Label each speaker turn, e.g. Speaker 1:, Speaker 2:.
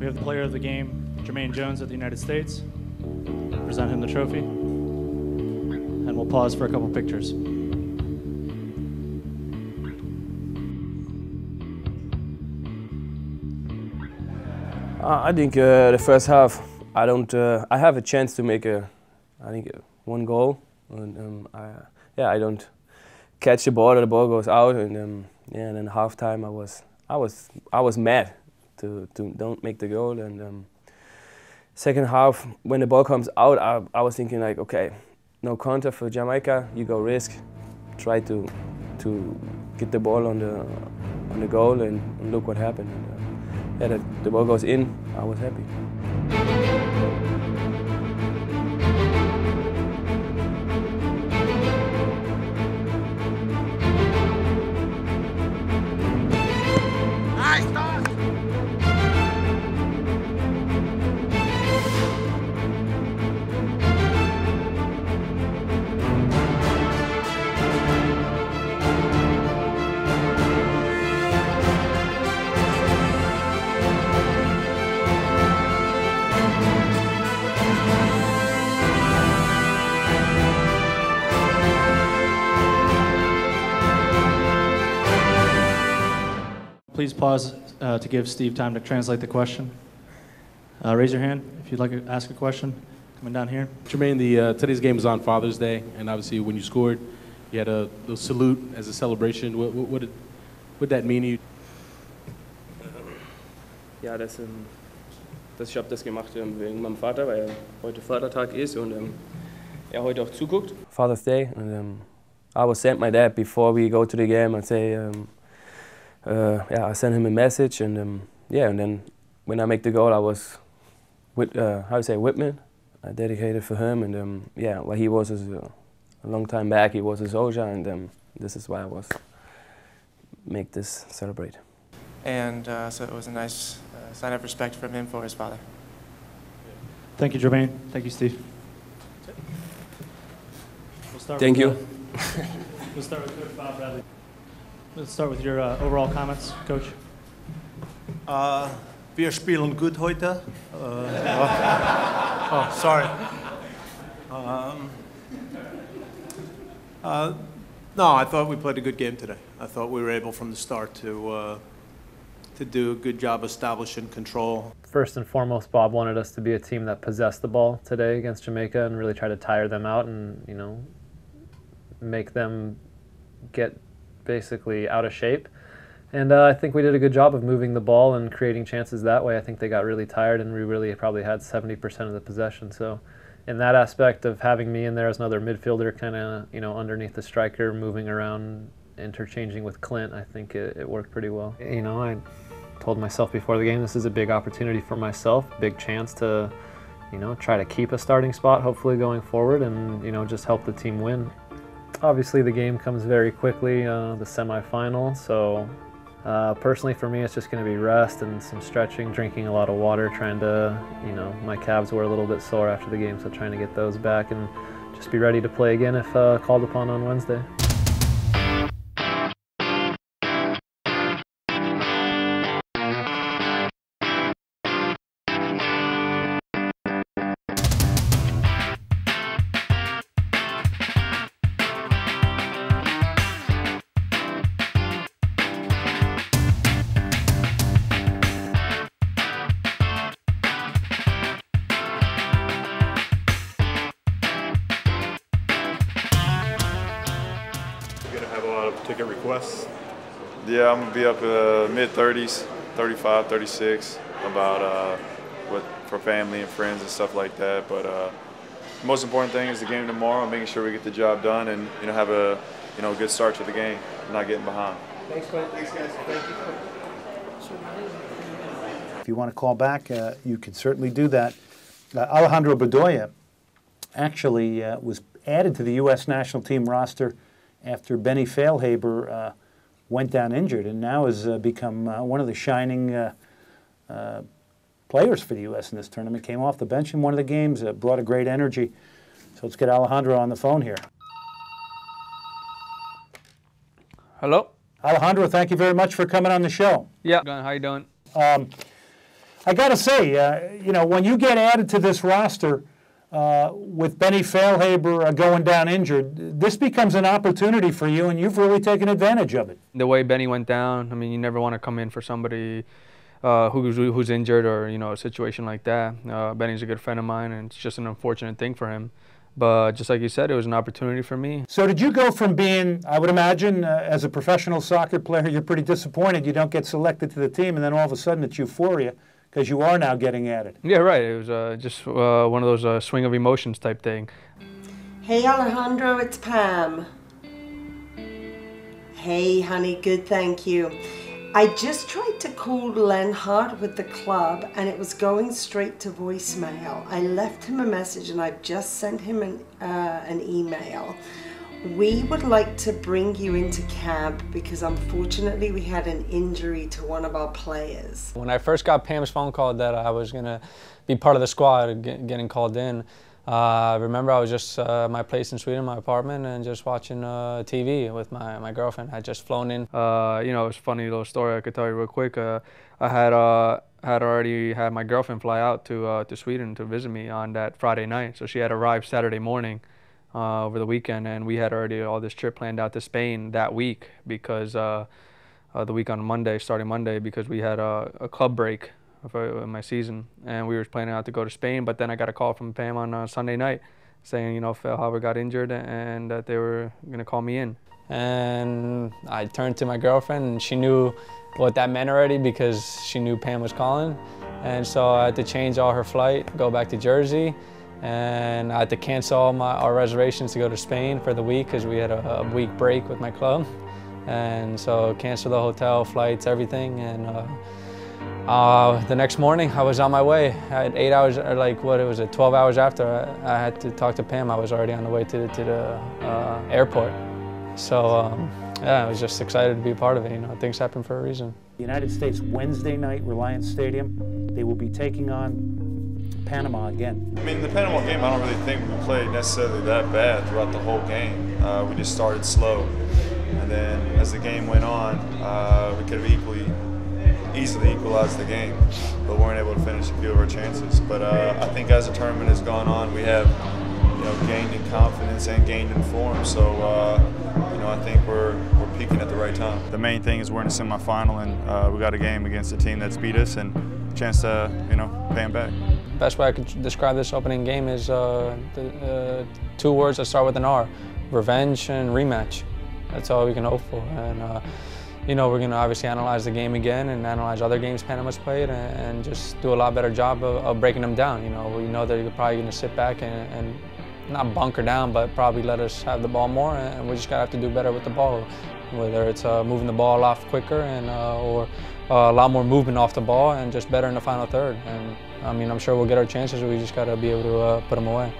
Speaker 1: have the player of the game, Jermaine Jones of the United States. Present him the trophy. And we'll pause for a couple pictures.
Speaker 2: I think the first half, I have a chance to make one goal, and I don't catch the ball, or the ball goes out, and yeah, and then halftime I was mad to don't make the goal, and second half when the ball comes out, I was thinking like, okay, no counter for Jamaica, you go risk, try to get the ball on the goal, and look what happened. And, the ball goes in, I was happy.
Speaker 1: Please pause to give Steve time to translate the question. Raise your hand if you'd like to ask a question. Coming down here.
Speaker 3: Jermaine, today's game was on Father's Day, and obviously when you scored, you had a little salute as a celebration. What did that mean to you?
Speaker 2: Ja, ich habe das gemacht wegen meinem Vater, weil heute Vatertag ist und er heute auch zuguckt. Father's Day, and I will send my dad before we go to the game and say, I sent him a message, and and then when I make the goal, I was with Whitman. I dedicated for him, and well, he was a long time back. He was a soldier, and this is why I was make this celebrate.
Speaker 4: And so it was a nice sign of respect from him for his father.
Speaker 1: Thank you, Jermaine. Thank you, Steve.
Speaker 2: Thank you.
Speaker 1: We'll start with Coach Bob Bradley. Let's start with your overall comments, Coach.
Speaker 5: Wir spielen gut heute. Sorry. No, I thought we played a good game today. I thought we were able from the start to do a good job establishing control.
Speaker 6: First and foremost, Bob wanted us to be a team that possessed the ball today against Jamaica and really try to tire them out and, make them get basically out of shape. And I think we did a good job of moving the ball and creating chances that way. I think they got really tired, and we really probably had 70% of the possession. So in that aspect of having me in there as another midfielder, kind of, underneath the striker, moving around, interchanging with Clint, I think it worked pretty well. I told myself before the game, this is a big opportunity for myself, big chance to, try to keep a starting spot, hopefully going forward, and, just help the team win. Obviously the game comes very quickly, the semifinal, so personally for me it's just going to be rest and some stretching, drinking a lot of water, trying to, my calves were a little bit sore after the game, so trying to get those back and just be ready to play again if called upon on Wednesday.
Speaker 7: Ticket requests? Yeah, I'm gonna be up mid-30s, 35, 36, about for family and friends and stuff like that. But the most important thing is the game tomorrow, making sure we get the job done and have a good start to the game, not getting behind.
Speaker 5: Thanks, Clint. Thanks, guys. Thank you. If you want to call back, you can certainly do that. Alejandro Bedoya actually was added to the U.S. national team roster after Benny Failhaber went down injured, and now has become one of the shining players for the U.S. in this tournament. Came off the bench in one of the games, brought a great energy. So let's get Alejandro on the phone here.
Speaker 8: Hello.
Speaker 5: Alejandro, thank you very much for coming on the show.
Speaker 8: Yeah. How you doing?
Speaker 5: I I got to say, you know, when you get added to this roster with Benny Failhaber going down injured, this becomes an opportunity for you, and you've really taken advantage of it.
Speaker 8: The way Benny went down, I mean, you never want to come in for somebody who's injured or, you know, a situation like that. Benny's a good friend of mine, and it's just an unfortunate thing for him. But just like you said, it was an opportunity for me.
Speaker 5: So did you go from being, I would imagine, as a professional soccer player, you're pretty disappointed you don't get selected to the team, and then all of a sudden it's euphoria because you are now getting added.
Speaker 8: Yeah, right. It was just one of those swing of emotions type thing.
Speaker 9: Hey Alejandro, it's Pam. Hey honey, good, thank you. I just tried to call Len Hart with the club and it was going straight to voicemail. I left him a message and I've just sent him an email. We would like to bring you into camp because unfortunately we had an injury to one of our players.
Speaker 10: When I first got Pam's phone call that I was going to be part of the squad getting called in, I remember I was just at my place in Sweden, my apartment, and just watching TV with my girlfriend. I had just flown in.
Speaker 8: You know, it's a funny little story I could tell you real quick. I had already had my girlfriend fly out to Sweden to visit me on that Friday night. So she had arrived Saturday morning over the weekend, and we had already all this trip planned out to Spain that week because the week on Monday, starting Monday, because we had a club break for my season, and we were planning out to go to Spain. But then I got a call from Pam on Sunday night saying, you know, Failhaber got injured and that they were going to call me in.
Speaker 10: And I turned to my girlfriend, and she knew what that meant already because she knew Pam was calling. And so I had to change all her flight, go back to Jersey, and I had to cancel all our reservations to go to Spain for the week because we had a week break with my club. And so cancel the hotel, flights, everything. And the next morning I was on my way. I had 8 hours, or like, what was it, 12 hours after I had to talk to Pam, I was already on the way to the airport. So yeah, I was just excited to be a part of it. You know, things happen for a reason.
Speaker 5: The United States Wednesday night, Reliance Stadium, they will be taking on Panama again.
Speaker 7: I mean, the Panama game, I don't really think we played necessarily that bad throughout the whole game. We just started slow. And then as the game went on, we could have easily equalized the game, but weren't able to finish a few of our chances. But I think as the tournament has gone on, we have, you know, gained in confidence and gained in form. So, you know, I think we're peaking at the right time. The main thing is we're in a semifinal, and we got a game against a team that's beat us and a chance to, you know, pay them back.
Speaker 10: Best way I could describe this opening game is two words that start with an R: revenge and rematch. That's all we can hope for. And you know, we're going to obviously analyze the game again and analyze other games Panama's played and just do a lot better job of breaking them down. You know, we know that you're probably going to sit back and not bunker down, but probably let us have the ball more, and we just got to have to do better with the ball, whether it's moving the ball off quicker and or a lot more movement off the ball and just better in the final third. And I mean, I'm sure we'll get our chances. We just got to be able to put them away.